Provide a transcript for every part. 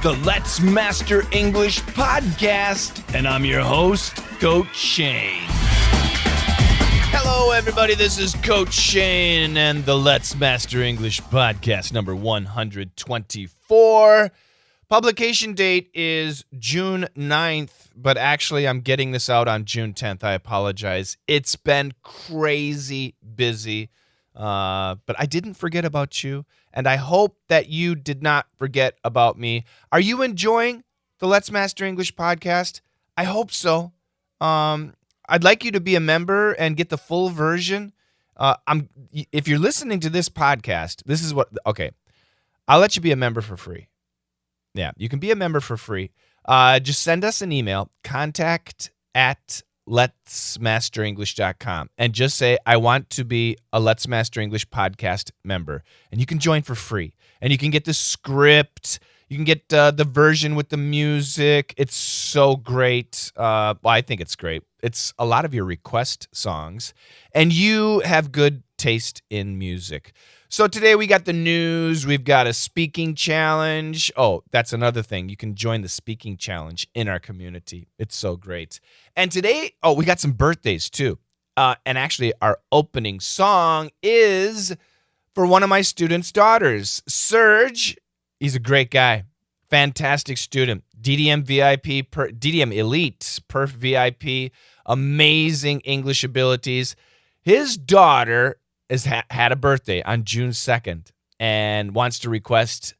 the Let's Master English podcast, and I'm your host, Coach Shane. Hello, everybody. This is Coach Shane and the Let's Master English podcast, number 124. Publication date is June 9th, but actually I'm getting this out on June 10th. I apologize. It's been crazy busy, but I didn't forget about you, and I hope that you did not forget about me. Are you enjoying the Let's Master English podcast? I hope so. I'd like you to be a member and get the full version. If you're listening to this podcast, this is what, okay, I'll let you be a member for free. Yeah, you can be a member for free. Just send us an email, contact@letsmasterenglish.com, and just say, I want to be a Let's Master English podcast member. And you can join for free. And you can get the script. You can get the version with the music. It's so great. Well, I think it's great. It's a lot of your request songs. And you have good taste in music. So today we got the news. We've got a speaking challenge. Oh, that's another thing. You can join the speaking challenge in our community. It's so great. And today, we got some birthdays too. And actually, our opening song is for one of my students' daughters, Serge. He's a great guy. Fantastic student. DDM VIP, DDM Elite, Perf VIP, amazing English abilities. His daughter had a birthday on June 2nd and wants to request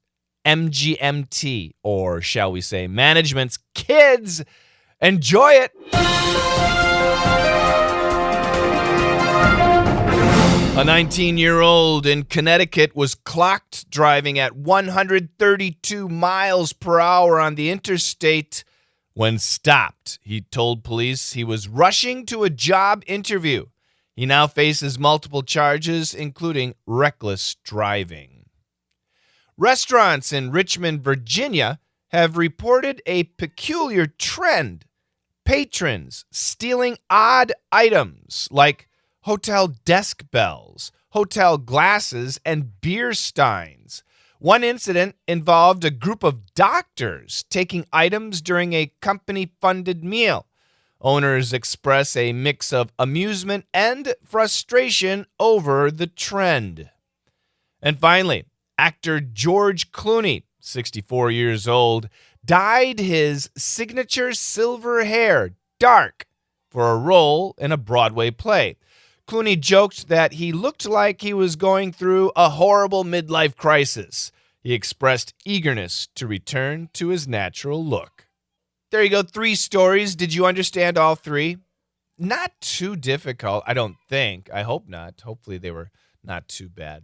MGMT, or shall we say Management's Kids. Enjoy it. A 19-year-old in Connecticut was clocked driving at 132 miles per hour on the interstate when stopped. He told police he was rushing to a job interview. He now faces multiple charges, including reckless driving. Restaurants in Richmond, Virginia, have reported a peculiar trend: patrons stealing odd items like hotel desk bells, hotel glasses, and beer steins. One incident involved a group of doctors taking items during a company-funded meal. Owners express a mix of amusement and frustration over the trend. And finally, actor George Clooney, 64 years old, dyed his signature silver hair dark for a role in a Broadway play. Clooney joked that he looked like he was going through a horrible midlife crisis. He expressed eagerness to return to his natural look. There you go, 3 stories. Did you understand all 3? Not too difficult, I don't think. I hope not. Hopefully they were not too bad.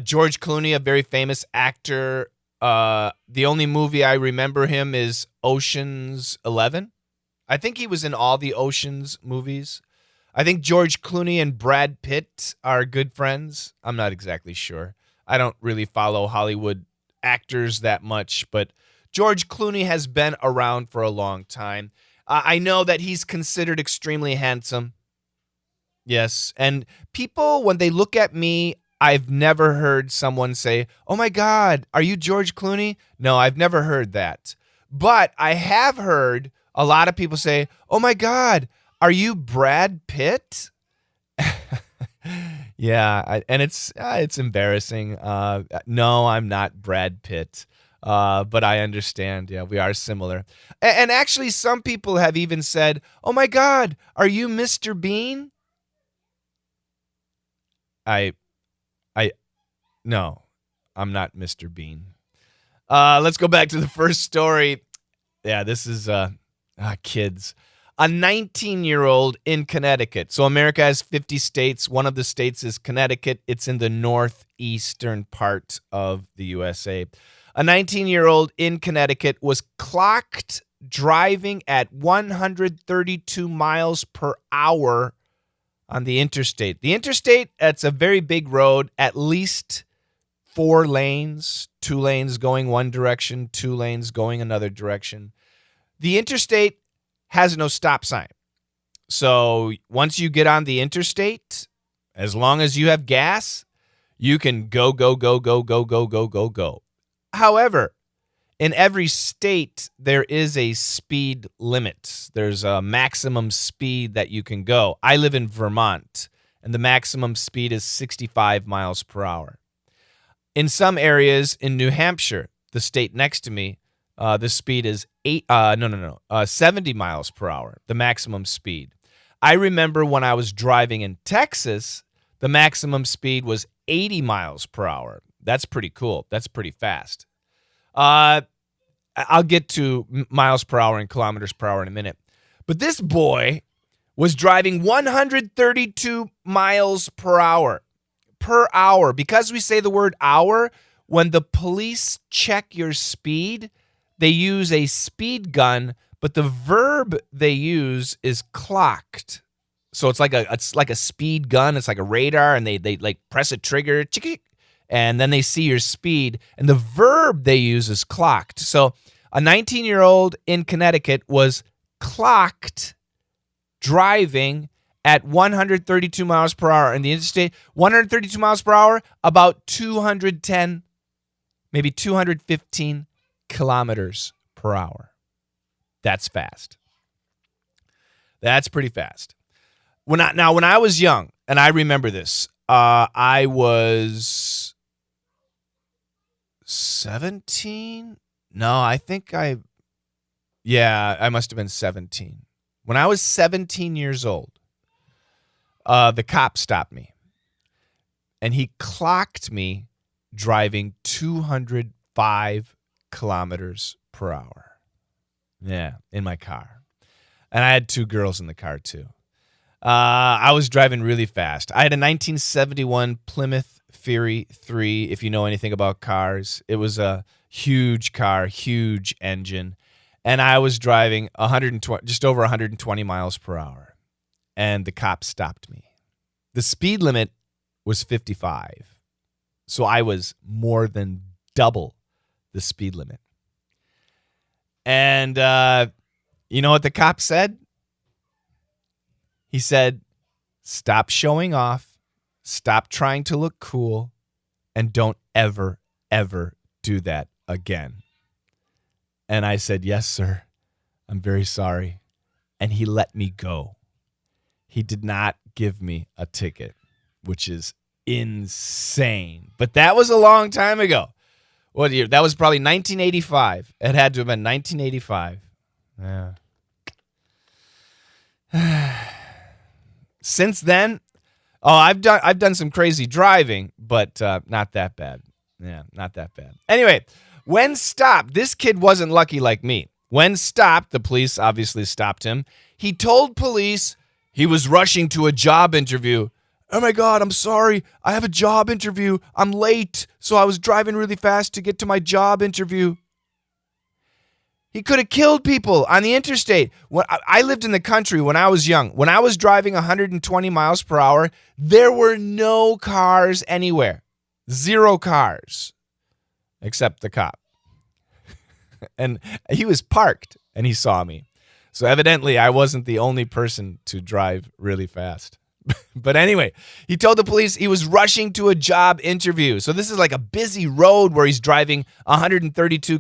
George Clooney, a very famous actor. The only movie I remember him is Ocean's 11. I think he was in all the Ocean's movies. I think George Clooney and Brad Pitt are good friends. I'm not exactly sure. I don't really follow Hollywood actors that much, but George Clooney has been around for a long time. I know that he's considered extremely handsome. Yes, and people, when they look at me, I've never heard someone say, "Oh my God, are you George Clooney?" No, I've never heard that. But I have heard a lot of people say, "Oh my God, are you Brad Pitt?" Yeah, and it's embarrassing. No, I'm not Brad Pitt. But I understand. Yeah, we are similar. And actually, some people have even said, "Oh my God, are you Mr. Bean?" No, I'm not Mr. Bean. Let's go back to the first story. Yeah, this is kids. A 19-year-old in Connecticut. So America has 50 states. One of the states is Connecticut. It's in the northeastern part of the USA. A 19-year-old in Connecticut was clocked driving at 132 miles per hour on the interstate. The interstate, that's a very big road, at least 4 lanes, 2 lanes going one direction, 2 lanes going another direction. The interstate has no stop sign. So once you get on the interstate, as long as you have gas, you can go. However, In every state, there is a speed limit. There's a maximum speed that you can go. I live in Vermont, and the maximum speed is 65 miles per hour. In some areas in New Hampshire, the state next to me, the speed is 70 miles per hour, the maximum speed. I remember when I was driving in Texas, the maximum speed was 80 miles per hour. That's pretty cool. That's pretty fast. I'll get to miles per hour and kilometers per hour in a minute. But this boy was driving 132 miles per hour. Because we say the word hour, when the police check your speed, they use a speed gun, but the verb they use is clocked. So it's like a speed gun. It's like a radar, and they like press a trigger, and then they see your speed. And the verb they use is clocked. So a 19-year-old in Connecticut was clocked driving at 132 miles per hour in the interstate. 132 miles per hour, about 210, maybe 215 kilometers per hour. That's fast. That's pretty fast. When I was young, and I remember this, I was 17? No, I must have been 17. When I was 17 years old, the cop stopped me, and he clocked me driving 205 kilometers per hour. Yeah, in my car. And I had two girls in the car, too. I was driving really fast. I had a 1971 Plymouth Fury 3, if you know anything about cars. It was a huge car, huge engine. And I was driving just over 120 miles per hour. And the cop stopped me. The speed limit was 55. So I was more than double the speed limit. And you know what the cop said? He said, "Stop showing off, stop trying to look cool, and don't ever, ever do that again." And I said, "Yes, sir. I'm very sorry." And he let me go. He did not give me a ticket, which is insane. But that was a long time ago. What year? That was probably 1985. It had to have been 1985. Yeah. Since then, I've done some crazy driving, but not that bad. Yeah, not that bad. Anyway, when stopped, this kid wasn't lucky like me. When stopped, the police obviously stopped him. He told police he was rushing to a job interview. "Oh my God, I'm sorry. I have a job interview. I'm late, so I was driving really fast to get to my job interview." He could have killed people on the interstate. When I lived in the country when I was young. When I was driving 120 miles per hour, there were no cars anywhere. Zero cars, except the cop. And he was parked, and he saw me. So evidently, I wasn't the only person to drive really fast. But anyway, he told the police he was rushing to a job interview. So this is like a busy road where he's driving 132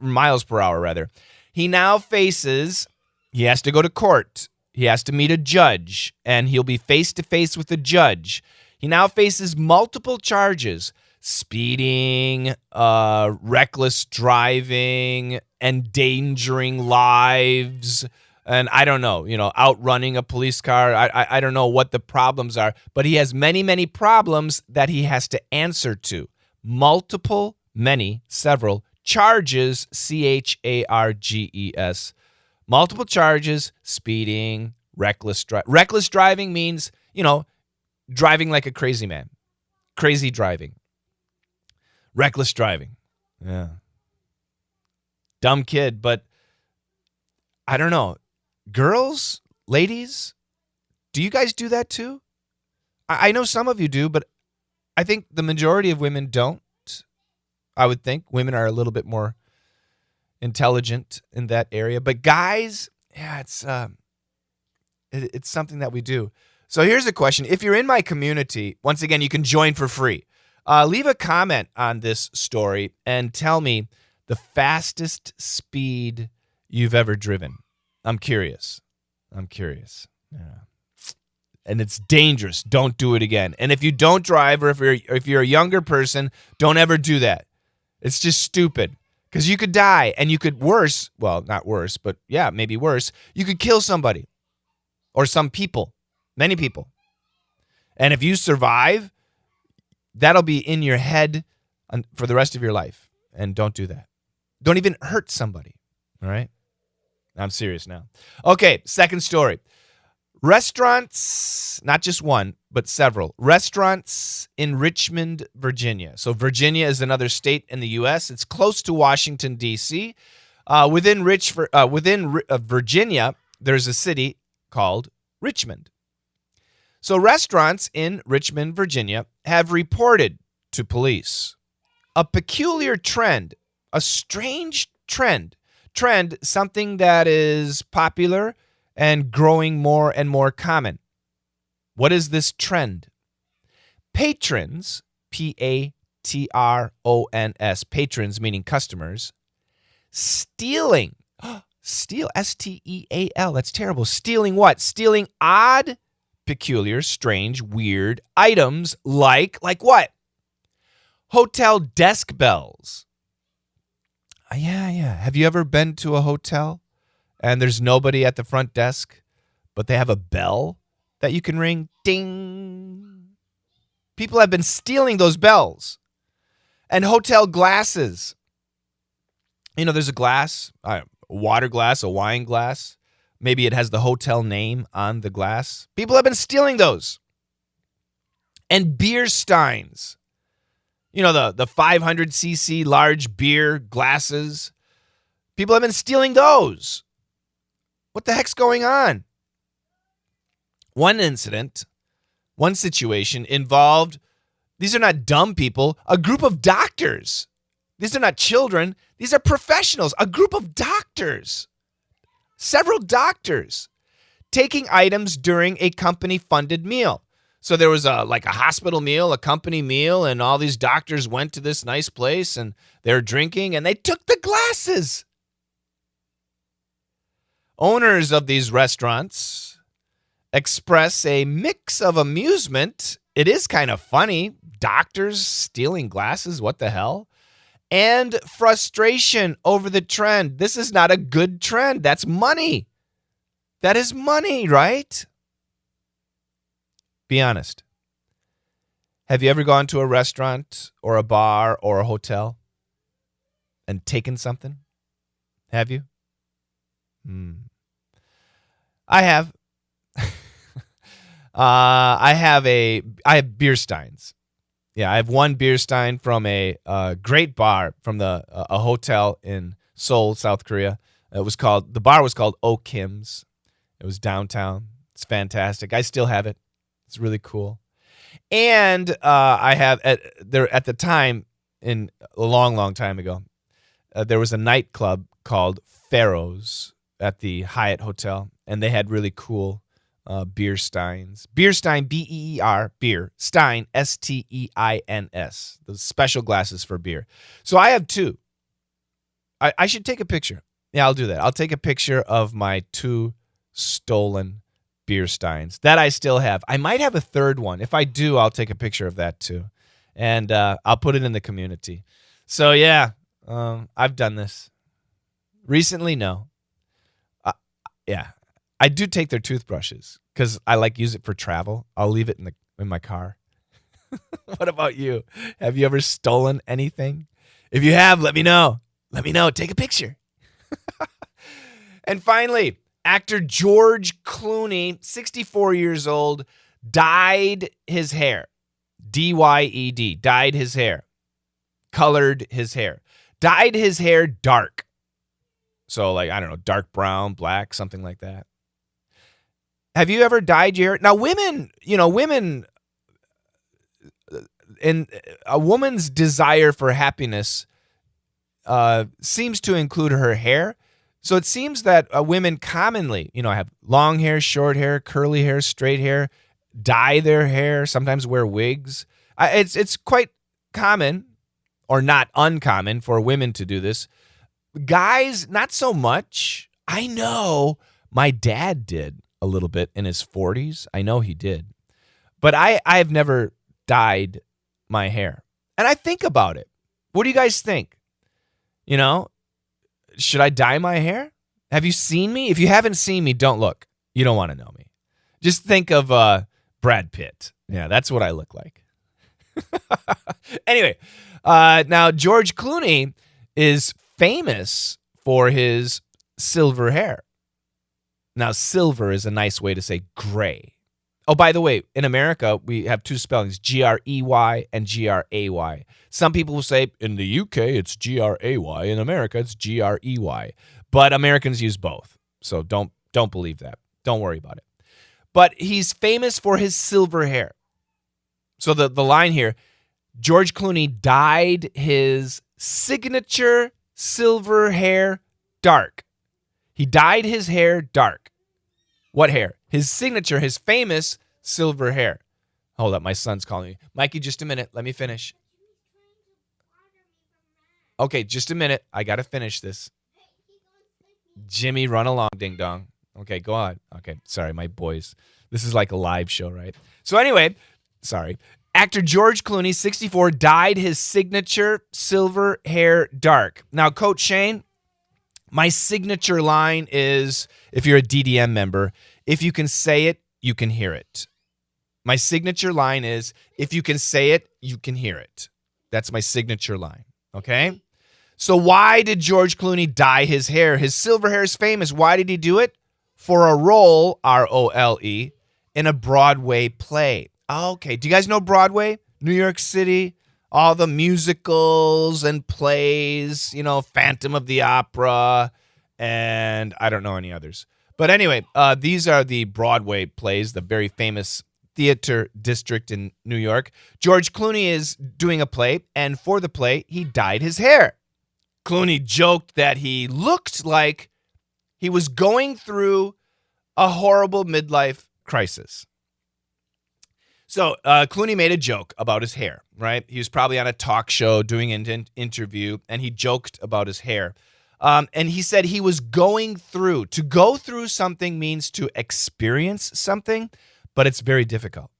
miles per hour. He now faces, he has to go to court. He has to meet a judge, and he'll be face to face with a judge. He now faces multiple charges: speeding, reckless driving, endangering lives, and I don't know, outrunning a police car. I don't know what the problems are, but he has many, many problems that he has to answer to. Several charges, charges. Multiple charges: speeding, reckless driving. Reckless driving means, driving like a crazy man. Crazy driving. Reckless driving. Yeah. Dumb kid, but I don't know. Girls, ladies, do you guys do that too? I know some of you do, but I think the majority of women don't. I would think women are a little bit more intelligent in that area. But guys, yeah, it's something that we do. So here's a question. If you're in my community, once again, you can join for free. Leave a comment on this story and tell me the fastest speed you've ever driven? I'm curious. Yeah. And it's dangerous. Don't do it again. And if you don't drive, or if you're a younger person, don't ever do that. It's just stupid. Because you could die, and you could not worse, but yeah, maybe worse. You could kill somebody or some people, many people. And if you survive, that'll be in your head for the rest of your life. And don't do that. Don't even hurt somebody, all right? I'm serious now. Okay, second story. Restaurants, not just one, but several. Restaurants in Richmond, Virginia. So Virginia is another state in the U.S. It's close to Washington, D.C. Within Virginia, there's a city called Richmond. So restaurants in Richmond, Virginia have reported to police a peculiar trend, a strange trend, something that is popular and growing more and more common. What is this trend? Patrons, Patrons, patrons meaning customers, stealing, S-T-E-A-L, that's terrible. Stealing what? Stealing odd, peculiar, strange, weird items like what? Hotel desk bells. Yeah. Have you ever been to a hotel and there's nobody at the front desk, but they have a bell that you can ring? Ding. People have been stealing those bells. And hotel glasses. There's a glass, a water glass, a wine glass. Maybe it has the hotel name on the glass. People have been stealing those. And beer steins. The 500cc large beer glasses. People have been stealing those. What the heck's going on? One situation involved, these are not dumb people, a group of doctors. These are not children. These are professionals, a group of doctors. Several doctors taking items during a company-funded meal. So there was a hospital meal, a company meal, and all these doctors went to this nice place, and they're drinking, and they took the glasses. Owners of these restaurants express a mix of amusement. It is kind of funny. Doctors stealing glasses, what the hell? And frustration over the trend. This is not a good trend. That's money. That is money, right? Be honest. Have you ever gone to a restaurant or a bar or a hotel and taken something? Have you? I have. I have beer steins. Yeah, I have one beer stein from a great bar from a hotel in Seoul, South Korea. The bar was called 𝐻𝐿𝐵𝐻𝐿𝐵. It was downtown. It's fantastic. I still have it. It's really cool. And I have at the time, in a long time ago, there was a nightclub called Pharaoh's at the Hyatt Hotel, and they had really cool beer steins. Beer stein, B-E-E-R, beer. Stein, S-T-E-I-N-S. Those special glasses for beer. So I have two. I should take a picture. Yeah, I'll do that. I'll take a picture of my two stolen beer steins that I still have. I might have a third one. If I do, I'll take a picture of that too. And I'll put it in the community. So yeah, I've done this. Recently, no. Yeah. I do take their toothbrushes because I use it for travel. I'll leave it in my car. What about you? Have you ever stolen anything? If you have, let me know. Let me know. Take a picture. And finally, actor George Clooney, 64 years old, dyed his hair. D-Y-E-D. Dyed his hair. Colored his hair. Dyed his hair dark. So I don't know, dark brown, black, something like that. Have you ever dyed your hair? Now, women, and a woman's desire for happiness seems to include her hair. So it seems that women commonly, have long hair, short hair, curly hair, straight hair, dye their hair, sometimes wear wigs. It's quite common, or not uncommon, for women to do this. Guys, not so much. I know my dad did a little bit in his 40s. I know he did. But I've never dyed my hair. And I think about it. What do you guys think? You know, should I dye my hair? Have you seen me? If you haven't seen me, don't look. You don't want to know me. Just think of Brad Pitt. Yeah, that's what I look like. Anyway, now George Clooney is famous for his silver hair. Now, silver is a nice way to say gray. Oh, by the way, in America, we have two spellings, G-R-E-Y and G-R-A-Y. Some people will say, in the UK, it's G-R-A-Y. In America, it's G-R-E-Y. But Americans use both. So don't believe that. Don't worry about it. But he's famous for his silver hair. So the line here, George Clooney dyed his signature silver hair dark. He dyed his hair dark. What hair? His signature, his famous silver hair. Hold up, my son's calling me. Mikey, just a minute. Let me finish. Okay, just a minute. I got to finish this. Jimmy, run along, ding dong. Okay, go on. Okay, sorry, my boys. This is like a live show, right? So anyway, sorry. Actor George Clooney, 64, dyed his signature silver hair dark. Now, Coach Shane, my signature line is, if you're a DDM member, if you can say it, you can hear it. My signature line is, if you can say it, you can hear it. That's my signature line, okay? So why did George Clooney dye his hair? His silver hair is famous. Why did he do it? For a role, R-O-L-E, in a Broadway play. Okay, do you guys know Broadway? New York City, all the musicals and plays, you know, Phantom of the Opera, and I don't know any others. But anyway, these are the Broadway plays, the very famous theater district in New York. George Clooney is doing a play, and for the play, he dyed his hair. Clooney joked that he looked like he was going through a horrible midlife crisis. So Clooney made a joke about his hair, right? He was probably on a talk show doing an interview, and he joked about his hair. And he said he was going through. To go through something means to experience something, but it's very difficult.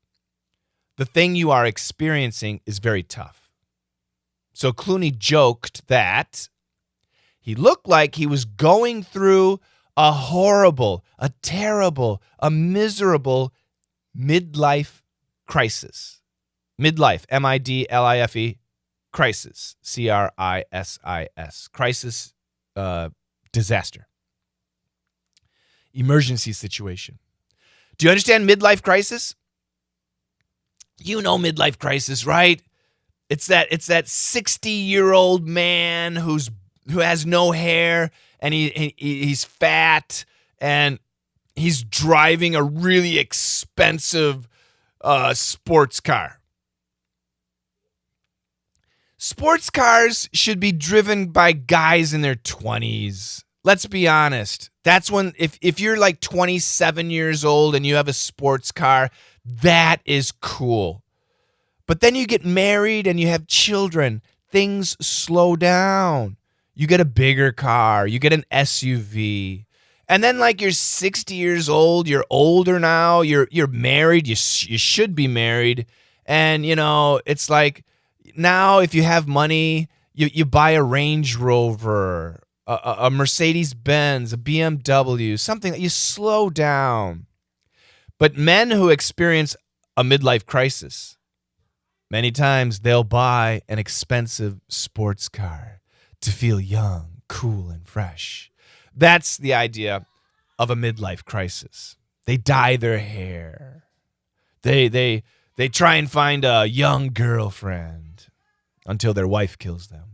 The thing you are experiencing is very tough. So Clooney joked that he looked like he was going through a horrible, a terrible, a miserable midlife crisis. Midlife, M-I-D-L-I-F-E, crisis, C-R-I-S-I-S, crisis, disaster, emergency situation. Do you understand midlife crisis? You know midlife crisis, right? It's that 60-year-old man who has no hair, and he's fat, and he's driving a really expensive sports car. Sports cars should be driven by guys in their 20s. Let's be honest. That's when, if you're like 27 years old and you have a sports car, that is cool. But then you get married and you have children. Things slow down. You get a bigger car. You get an SUV. And then like you're 60 years old. You're older now. You're married. You should be married. And, you know, it's like now if you have money, you buy a Range Rover, a Mercedes-Benz, a BMW, something that you slow down. But men who experience a midlife crisis, many times they'll buy an expensive sports car to feel young, cool, and fresh. That's the idea of a midlife crisis. They dye their hair. They try and find a young girlfriend until their wife kills them.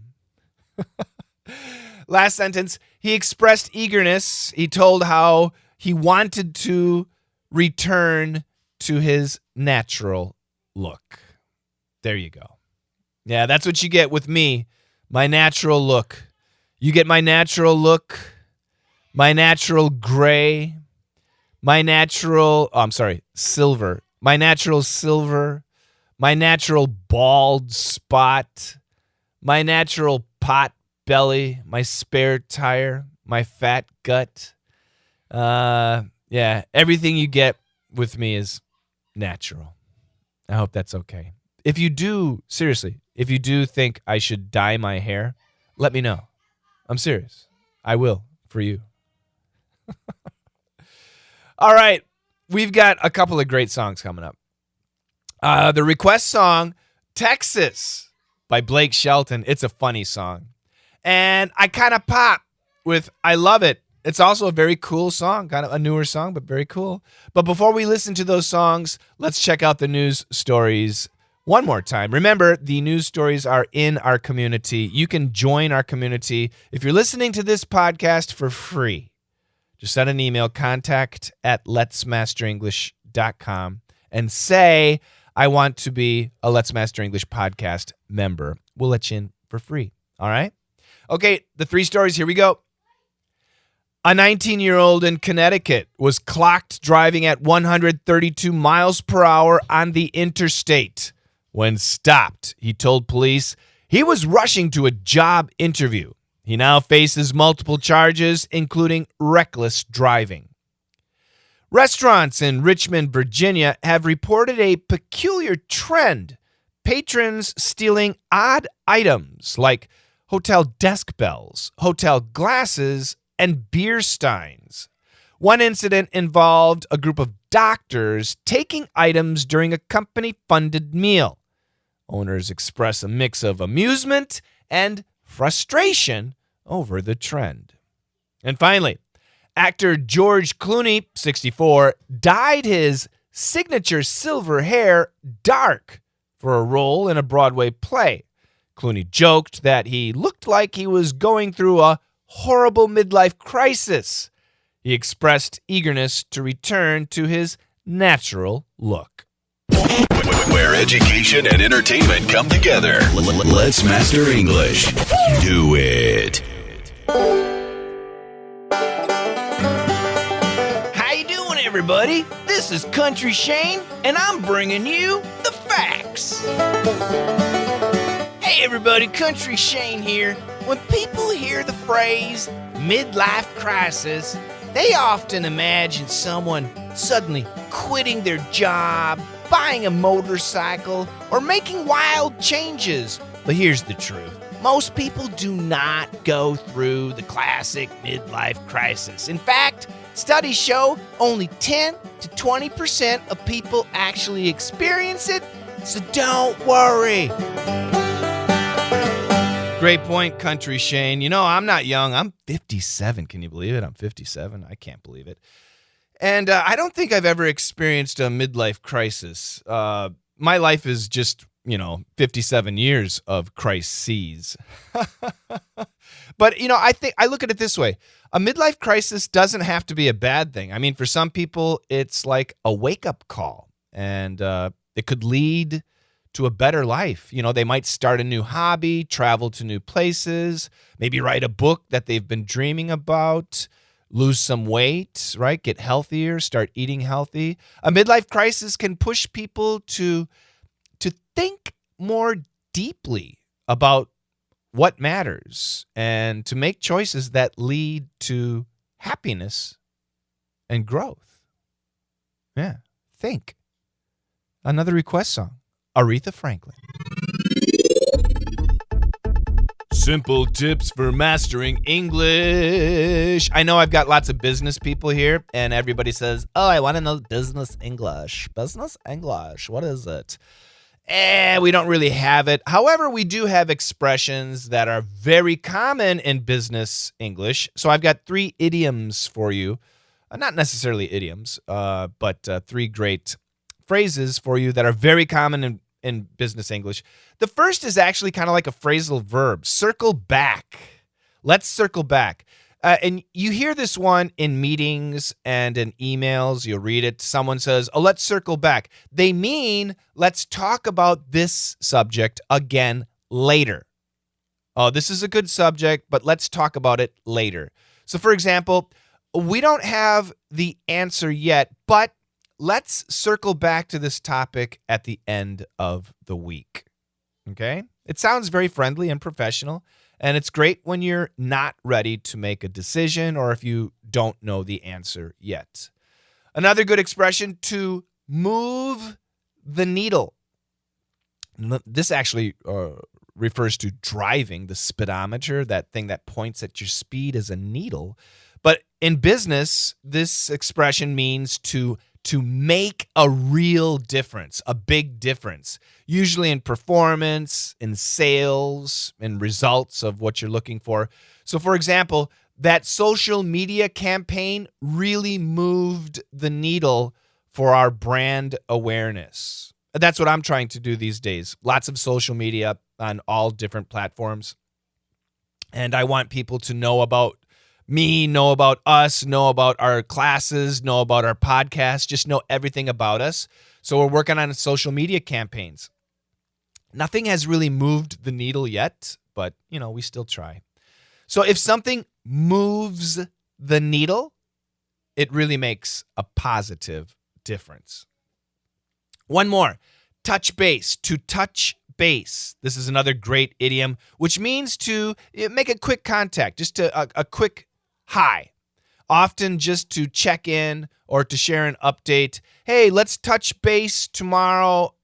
Last sentence, he expressed eagerness. He told how he wanted to return to his natural look. There you go. Yeah, that's what you get with me, my natural look. You get my natural look, my natural gray, silver, my natural silver, my natural bald spot, my natural pot belly, my spare tire, my fat gut. Yeah, everything you get with me is natural. I hope that's okay. If you do, seriously, if you do think I should dye my hair, let me know. I'm serious. I will, for you. All right, we've got a couple of great songs coming up. The request song, Texas, by Blake Shelton. It's a funny song. And I kind of pop with I Love It. It's also a very cool song, kind of a newer song, but very cool. But before we listen to those songs, let's check out the news stories one more time. Remember, the news stories are in our community. You can join our community. If you're listening to this podcast for free, just send an email, contact@letsmasterenglish.com, and say, I want to be a Let's Master English podcast member. We'll let you in for free. All right? Okay, the three stories. Here we go. A 19-year-old in Connecticut was clocked driving at 132 miles per hour on the interstate. When stopped, he told police he was rushing to a job interview. He now faces multiple charges, including reckless driving. Restaurants in Richmond, Virginia, have reported a peculiar trend: patrons stealing odd items like hotel desk bells, hotel glasses, and beer steins. One incident involved a group of doctors taking items during a company-funded meal. Owners express a mix of amusement and frustration over the trend. And finally, actor George Clooney, 64, dyed his signature silver hair dark for a role in a Broadway play. Clooney joked that he looked like he was going through a horrible midlife crisis. He expressed eagerness to return to his natural look. Where education and entertainment come together. Let's Master English. Do it. How you doing, everybody? This is Country Shane, and I'm bringing you the facts. Hey, everybody, Country Shane here. When people hear the phrase midlife crisis, they often imagine someone suddenly quitting their job, buying a motorcycle, or making wild changes. But here's the truth. Most people do not go through the classic midlife crisis. In fact, studies show only 10 to 20% of people actually experience it, so don't worry. Great point, Country Shane. You know, I'm not young. I'm 57. Can you believe it? I'm 57. I can't believe it. And I don't think I've ever experienced a midlife crisis. My life is just, 57 years of crises. But, I look at it this way. A midlife crisis doesn't have to be a bad thing. I mean, for some people, it's like a wake-up call. And it could lead to a better life. They might start a new hobby, travel to new places, maybe write a book that they've been dreaming about, lose some weight, right? Get healthier, start eating healthy. A midlife crisis can push people to think more deeply about what matters and to make choices that lead to happiness and growth. Yeah, think. Another request song, Aretha Franklin. Simple tips for mastering English. I know I've got lots of business people here, and everybody says, oh, I want to know business English. Business English, what is it? We don't really have it. However, we do have expressions that are very common in business English. So I've got 3 idioms for you. Not necessarily idioms, but 3 great phrases for you that are very common in business English. The first is actually kind of like a phrasal verb, circle back. Let's circle back. And you hear this one in meetings and in emails. You'll read it. Someone says, oh, let's circle back. They mean let's talk about this subject again later. Oh, this is a good subject, but let's talk about it later. So, for example, we don't have the answer yet, but let's circle back to this topic at the end of the week. Okay? It sounds very friendly and professional, And it's great when you're not ready to make a decision or if you don't know the answer yet. Another good expression, to move the needle. This actually refers to driving, the speedometer, that thing that points at your speed as a needle. But in business, this expression means to make a real difference, a big difference, usually in performance, in sales, in results of what you're looking for. So, for example, that social media campaign really moved the needle for our brand awareness. That's what I'm trying to do these days. Lots of social media on all different platforms. And I want people to know about me, know about us, know about our classes, know about our podcast, just know everything about us. So we're working on social media campaigns. Nothing has really moved the needle yet, but, we still try. So if something moves the needle, it really makes a positive difference. One more, touch base, to touch base. This is another great idiom, which means to make a quick contact, just a quick hi. Often just to check in or to share an update. Hey, let's touch base tomorrow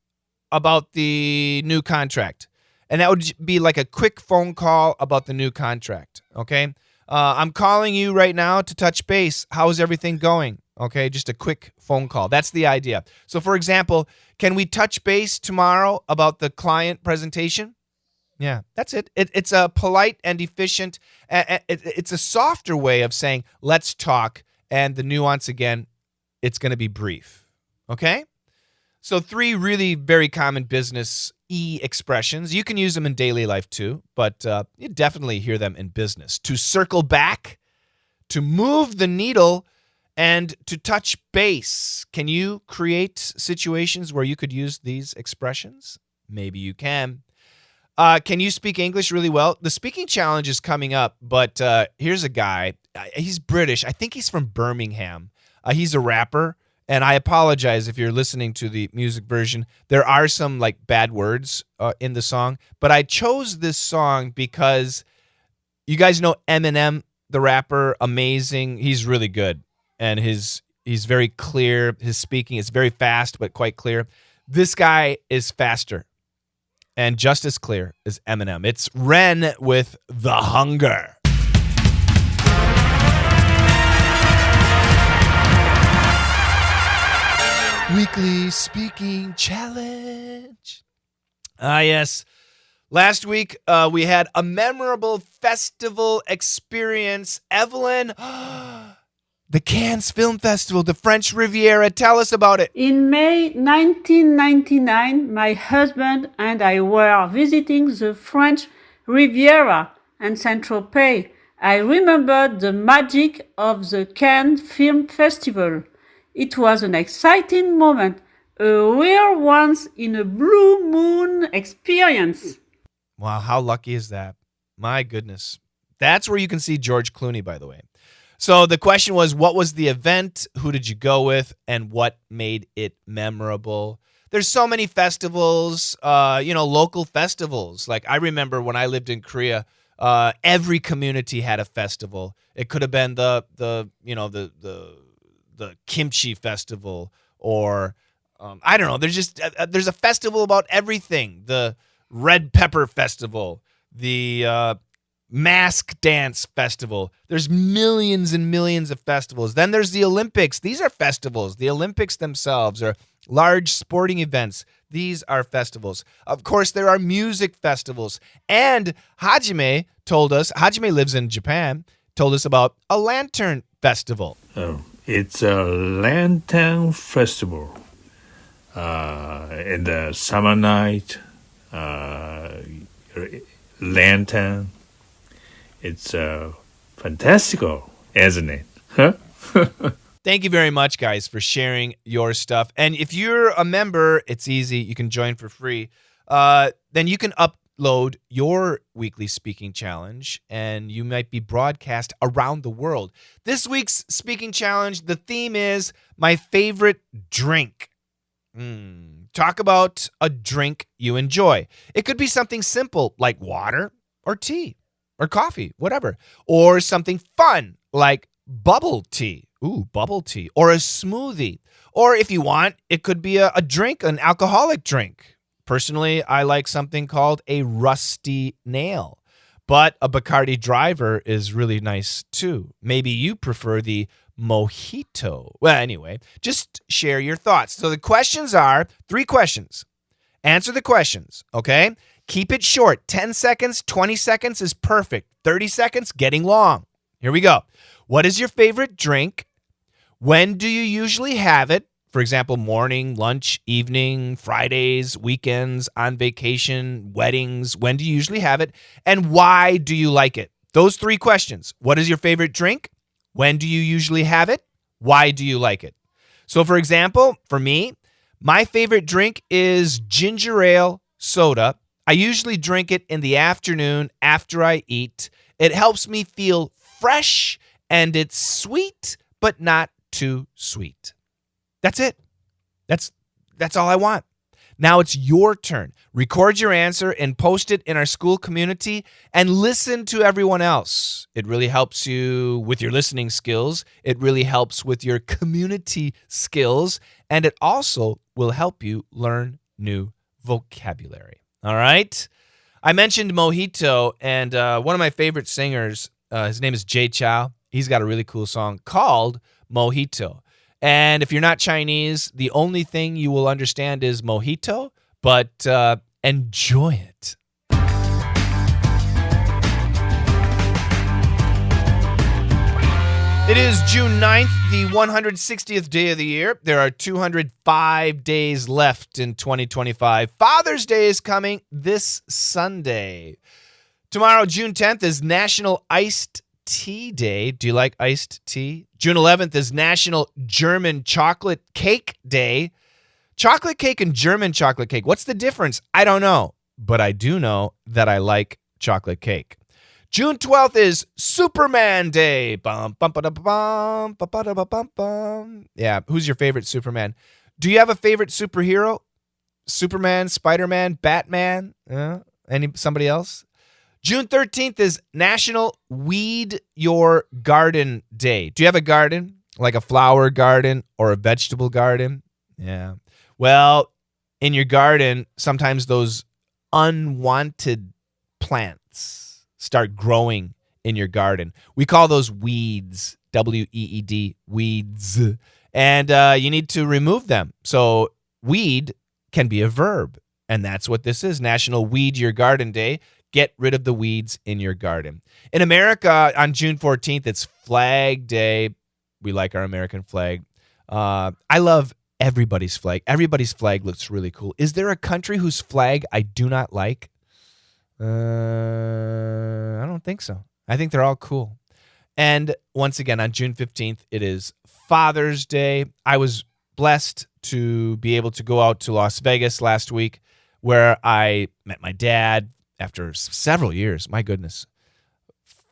about the new contract. And that would be like a quick phone call about the new contract, okay? I'm calling you right now to touch base. How's everything going? Okay, just a quick phone call. That's the idea. So, for example, can we touch base tomorrow about the client presentation? Yeah, that's it. It's a polite and efficient, it's a softer way of saying, let's talk. And the nuance, again, it's going to be brief. Okay? So 3 really very common business expressions. You can use them in daily life too, but you definitely hear them in business. To circle back, to move the needle, and to touch base. Can you create situations where you could use these expressions? Maybe you can. Can you speak English really well? The speaking challenge is coming up, but here's a guy. He's British. I think he's from Birmingham. He's a rapper, and I apologize if you're listening to the music version. There are some bad words in the song, but I chose this song because you guys know Eminem, the rapper, amazing. He's really good, and he's very clear. His speaking is very fast, but quite clear. This guy is faster and just as clear as Eminem. It's Ren with The Hunger. Weekly Speaking Challenge. Yes. Last week, we had a memorable festival experience. Evelyn, the Cannes Film Festival, the French Riviera. Tell us about it. In May 1999, my husband and I were visiting the French Riviera and Saint-Tropez. I remembered the magic of the Cannes Film Festival. It was an exciting moment, a real once-in-a-blue moon experience. Wow, how lucky is that? My goodness. That's where you can see George Clooney, by the way. So the question was, what was the event? Who did you go with? And what made it memorable? There's so many festivals, local festivals. Like I remember when I lived in Korea, every community had a festival. It could have been the kimchi festival, or I don't know. There's a festival about everything. The red pepper festival, the mask dance festival. There's millions and millions of festivals. Then there's the Olympics. These are festivals. The Olympics themselves are large sporting events. These are festivals. Of course, there are music festivals. And Hajime lives in Japan, told us about a lantern festival. Oh, it's a lantern festival. In the summer night, lantern. It's fantastical, isn't it? Huh? Thank you very much, guys, for sharing your stuff. And if you're a member, it's easy. You can join for free. Then you can upload your weekly speaking challenge, and you might be broadcast around the world. This week's speaking challenge, the theme is my favorite drink. Talk about a drink you enjoy. It could be something simple like water or tea. or coffee, whatever. Or something fun like bubble tea. Ooh, bubble tea. Or a smoothie. Or if you want, it could be a drink, an alcoholic drink. Personally, I like something called a rusty nail. But a Bacardi driver is really nice too. Maybe you prefer the mojito. Well, anyway, just share your thoughts. So the questions are 3 questions. Answer the questions, okay? Keep it short. 10 seconds, 20 seconds is perfect. 30 seconds, getting long. Here we go. What is your favorite drink? When do you usually have it? For example, morning, lunch, evening, Fridays, weekends, on vacation, weddings. When do you usually have it? And why do you like it? Those 3 questions. What is your favorite drink? When do you usually have it? Why do you like it? So, for example, for me, my favorite drink is ginger ale soda. I usually drink it in the afternoon after I eat. It helps me feel fresh, and it's sweet, but not too sweet. That's it. That's all I want. Now it's your turn. Record your answer and post it in our school community and listen to everyone else. It really helps you with your listening skills. It really helps with your community skills. And it also will help you learn new vocabulary. All right? I mentioned mojito, and one of my favorite singers, his name is 𝐩𝐫𝐿. He's got a really cool song called Mojito. And if you're not Chinese, the only thing you will understand is mojito, but enjoy it. It is June 9th, the 160th day of the year. There are 205 days left in 2025. Father's Day is coming this Sunday. Tomorrow, June 10th, is National Iced Tea Day. Do you like iced tea? June 11th is National German Chocolate Cake Day. Chocolate cake and German chocolate cake. What's the difference? I don't know, but I do know that I like chocolate cake. June 12th is Superman Day. Bum, bum, ba, da, bum, ba, ba, da, ba, bum, bum. Yeah, who's your favorite Superman? Do you have a favorite superhero? Superman, Spider-Man, Batman? Somebody else? June 13th is National Weed Your Garden Day. Do you have a garden? Like a flower garden or a vegetable garden? Yeah. Well, in your garden, sometimes those unwanted plants start growing in your garden. We call those weeds, W-E-E-D, weeds. And you need to remove them. So weed can be a verb. And that's what this is, National Weed Your Garden Day. Get rid of the weeds in your garden. In America, on June 14th, it's Flag Day. We like our American flag. I love everybody's flag. Everybody's flag looks really cool. Is there a country whose flag I do not like? I don't think so. I think they're all cool. And once again, on June 15th, it is Father's Day. I was blessed to be able to go out to Las Vegas last week, where I met my dad after several years. My goodness.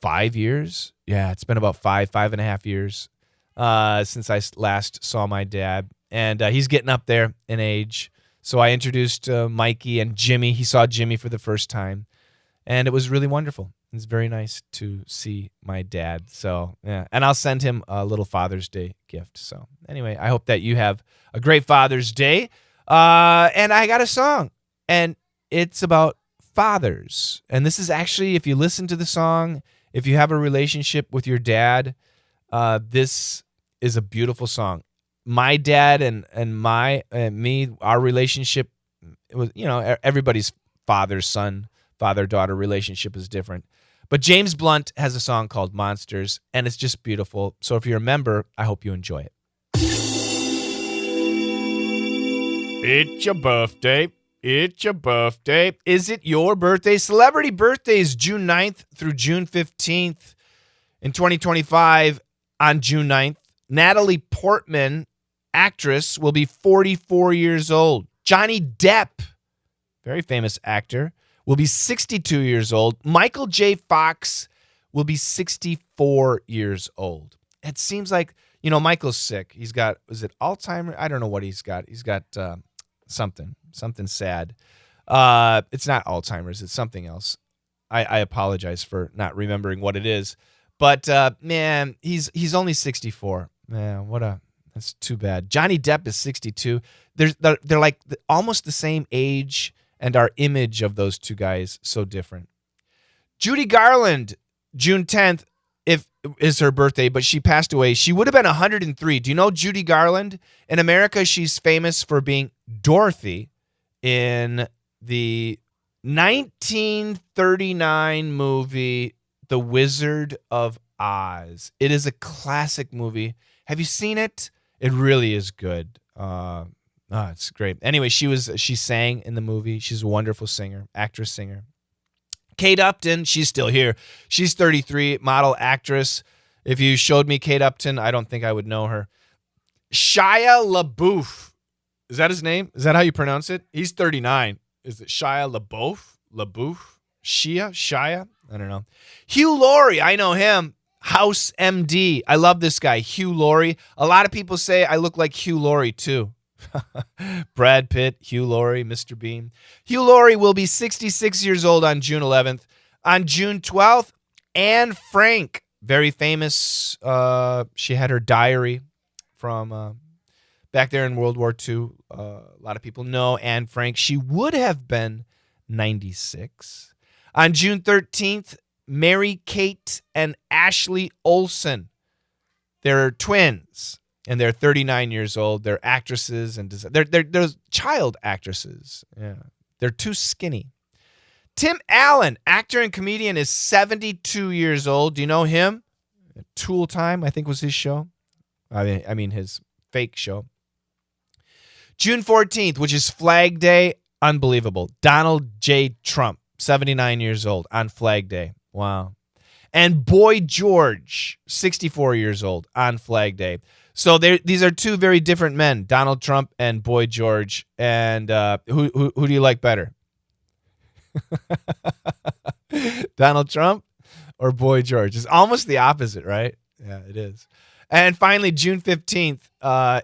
5 years? Yeah, it's been about 5.5 years since I last saw my dad. And he's getting up there in age. So I introduced Mikey and Jimmy. He saw Jimmy for the first time. And it was really wonderful. It's very nice to see my dad. So, yeah. And I'll send him a little Father's Day gift. So, anyway, I hope that you have a great Father's Day. And I got a song. And it's about fathers. And this is actually, if you listen to the song, if you have a relationship with your dad, this is a beautiful song. My dad and me, our relationship, it was, everybody's father-son, father-daughter relationship is different. But James Blunt has a song called Monsters, and it's just beautiful. So if you're a member, I hope you enjoy it. It's your birthday. It's your birthday. Is it your birthday? Celebrity birthdays June 9th through June 15th. In 2025, on June 9th, Natalie Portman, actress, will be 44 years old. Johnny Depp, very famous actor, will be 62 years old. Michael J. Fox will be 64 years old. It seems like, Michael's sick. He's got, is it Alzheimer's? I don't know what he's got. He's got something sad. It's not Alzheimer's. It's something else. I apologize for not remembering what it is. But, man, he's only 64. Man, that's too bad. Johnny Depp is 62. They're like almost the same age, and our image of those two guys so different. Judy Garland, June 10th, is her birthday, but she passed away. She would have been 103. Do you know Judy Garland? In America, she's famous for being Dorothy in the 1939 movie The Wizard of Oz. It is a classic movie. Have you seen it? It really is good. It's great. Anyway, she sang in the movie. She's a wonderful singer, actress, singer. Kate Upton, she's still here. She's 33, model, actress. If you showed me Kate Upton, I don't think I would know her. Shia LaBeouf. Is that his name? Is that how you pronounce it? He's 39. Is it Shia LaBeouf? LaBeouf? Shia? I don't know. Hugh Laurie, I know him. House MD. I love this guy, Hugh Laurie. A lot of people say I look like Hugh Laurie too. Brad Pitt, Hugh Laurie, Mr. Bean. Hugh Laurie will be 66 years old on June 11th. On June 12th, Anne Frank, very famous. She had her diary from back there in World War II. A lot of people know Anne Frank. She would have been 96. On June 13th, Mary Kate and Ashley Olsen. They're twins, and they're 39 years old. They're actresses, and they're child actresses. Yeah, they're too skinny. Tim Allen, actor and comedian, is 72 years old. Do you know him? Tool Time, I think, was his show. I mean his fake show. June 14th, which is Flag Day, unbelievable. Donald J. Trump, 79 years old on Flag Day. Wow. And Boy George, 64 years old on Flag Day. So these are two very different men, Donald Trump and Boy George. And who do you like better? Donald Trump or Boy George? It's almost the opposite, right? Yeah, it is. And finally, June 15th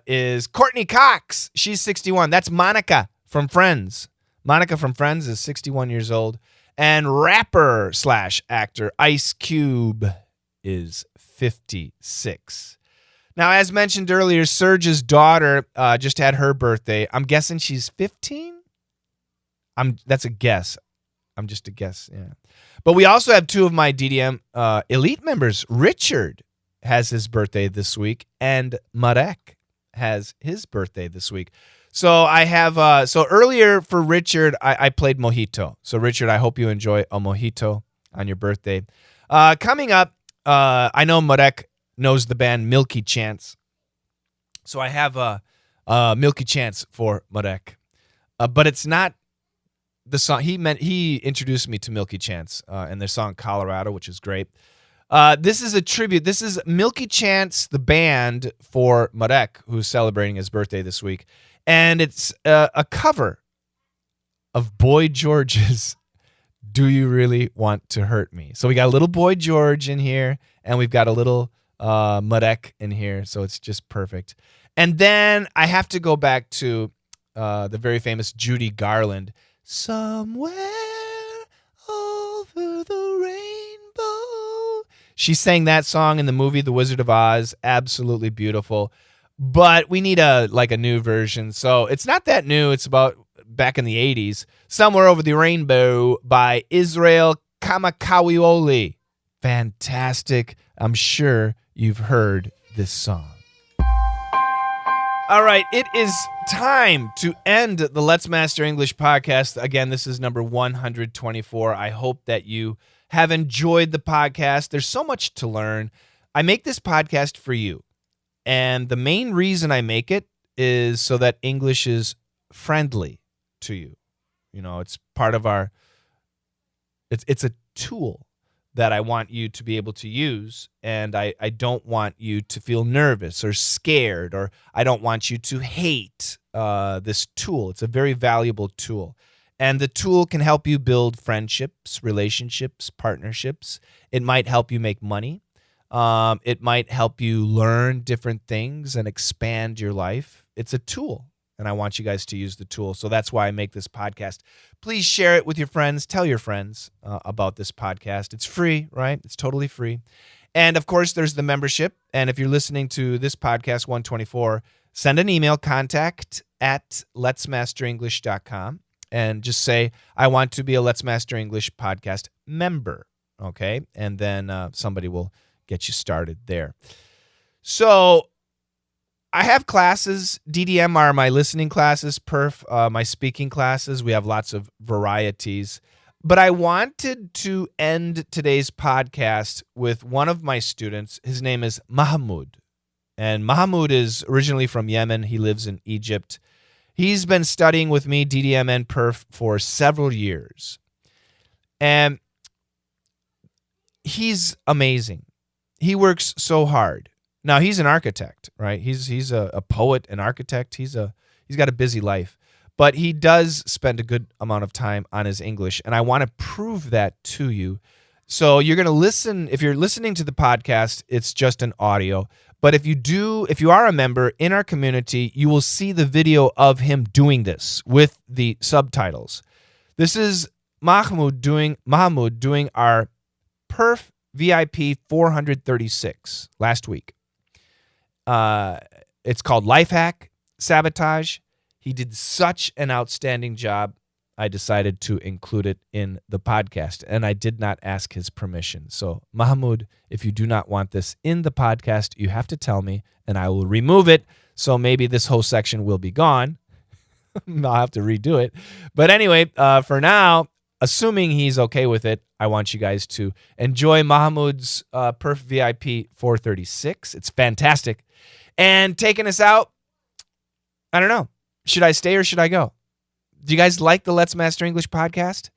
is Courtney Cox. She's 61. That's Monica from Friends. Monica from Friends is 61 years old. And rapper/actor Ice Cube is 56. Now, as mentioned earlier, Serge's daughter just had her birthday. I'm guessing she's 15? That's a guess. I'm just a guess, yeah. But we also have two of my DDM elite members. Richard has his birthday this week, and Marek has his birthday this week. So I have, so earlier for Richard, I played Mojito. So Richard, I hope you enjoy a Mojito on your birthday. Coming up, I know Marek knows the band Milky Chance. So I have a Milky Chance for Marek. But it's not the song. He introduced me to Milky Chance and their song Colorado, which is great. This is a tribute. This is Milky Chance, the band, for Marek, who's celebrating his birthday this week. And it's a cover of Boy George's Do You Really Want to Hurt Me? So we got a little Boy George in here, and we've got a little Marek in here, so it's just perfect. And then I have to go back to the very famous Judy Garland. Somewhere over the rainbow. She sang that song in the movie The Wizard of Oz. Absolutely beautiful. But we need a new version. So it's not that new. It's about back in the 80s. Somewhere Over the Rainbow by Israel Kamakawioli. Fantastic. I'm sure you've heard this song. All right, it is time to end the Let's Master English podcast. Again, this is number 124. I hope that you have enjoyed the podcast. There's so much to learn. I make this podcast for you. And the main reason I make it is so that English is friendly to you. You know, it's part of our, it's a tool that I want you to be able to use. And I don't want you to feel nervous or scared, or I don't want you to hate this tool. It's a very valuable tool. And the tool can help you build friendships, relationships, partnerships. It might help you make money. It might help you learn different things and expand your life. It's a tool, and I want you guys to use the tool. So that's why I make this podcast. Please share it with your friends. Tell your friends about this podcast. It's free, right? It's totally free. And, of course, there's the membership. And if you're listening to this podcast, 124, send an email, contact@letsmasterenglish.com, and just say, I want to be a Let's Master English podcast member, okay? And then somebody will get you started there. So I have classes. DDM are my listening classes, Perf, my speaking classes. We have lots of varieties. But I wanted to end today's podcast with one of my students. His name is Mahmoud. And Mahmoud is originally from Yemen. He lives in Egypt. He's been studying with me, DDM and Perf, for several years. And he's amazing. He works so hard. Now, he's an architect, right? He's a poet, an architect. He's got a busy life. But he does spend a good amount of time on his English, and I want to prove that to you. So you're going to listen. If you're listening to the podcast, it's just an audio. But if you are a member in our community, you will see the video of him doing this with the subtitles. This is Mahmoud doing our Perf VIP 436 last week. It's called Life Hack Sabotage. He did such an outstanding job, I decided to include it in the podcast, and I did not ask his permission. So, Mahmoud, if you do not want this in the podcast, you have to tell me, and I will remove it, so maybe this whole section will be gone. I'll have to redo it. But anyway, for now, assuming he's okay with it, I want you guys to enjoy Mahmoud's Perf VIP 436. It's fantastic. And taking us out, I don't know. Should I stay or should I go? Do you guys like the Let's Master English podcast?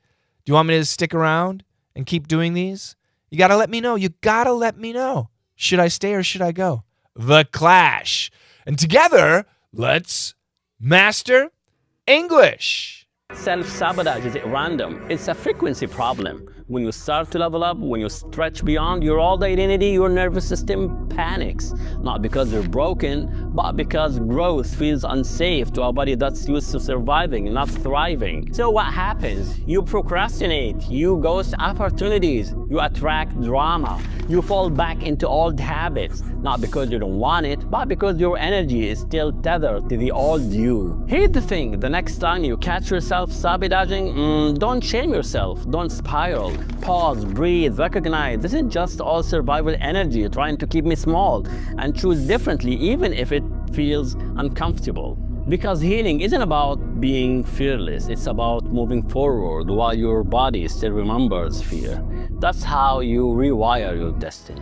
Do you want me to stick around and keep doing these? You got to let me know. You got to let me know. Should I stay or should I go? The Clash. And together, let's master English. Self-sabotage is random. It's a frequency problem. When you start to level up, when you stretch beyond your old identity, your nervous system panics. Not because you're broken, but because growth feels unsafe to a body that's used to surviving, not thriving. So what happens? You procrastinate, you ghost opportunities, you attract drama, you fall back into old habits. Not because you don't want it, but because your energy is still tethered to the old you. Here's the thing, the next time you catch yourself sabotaging, don't shame yourself, don't spiral. Pause, breathe, recognize this is just all survival energy trying to keep me small, and choose differently even if it feels uncomfortable. Because healing isn't about being fearless, it's about moving forward while your body still remembers fear. That's how you rewire your destiny.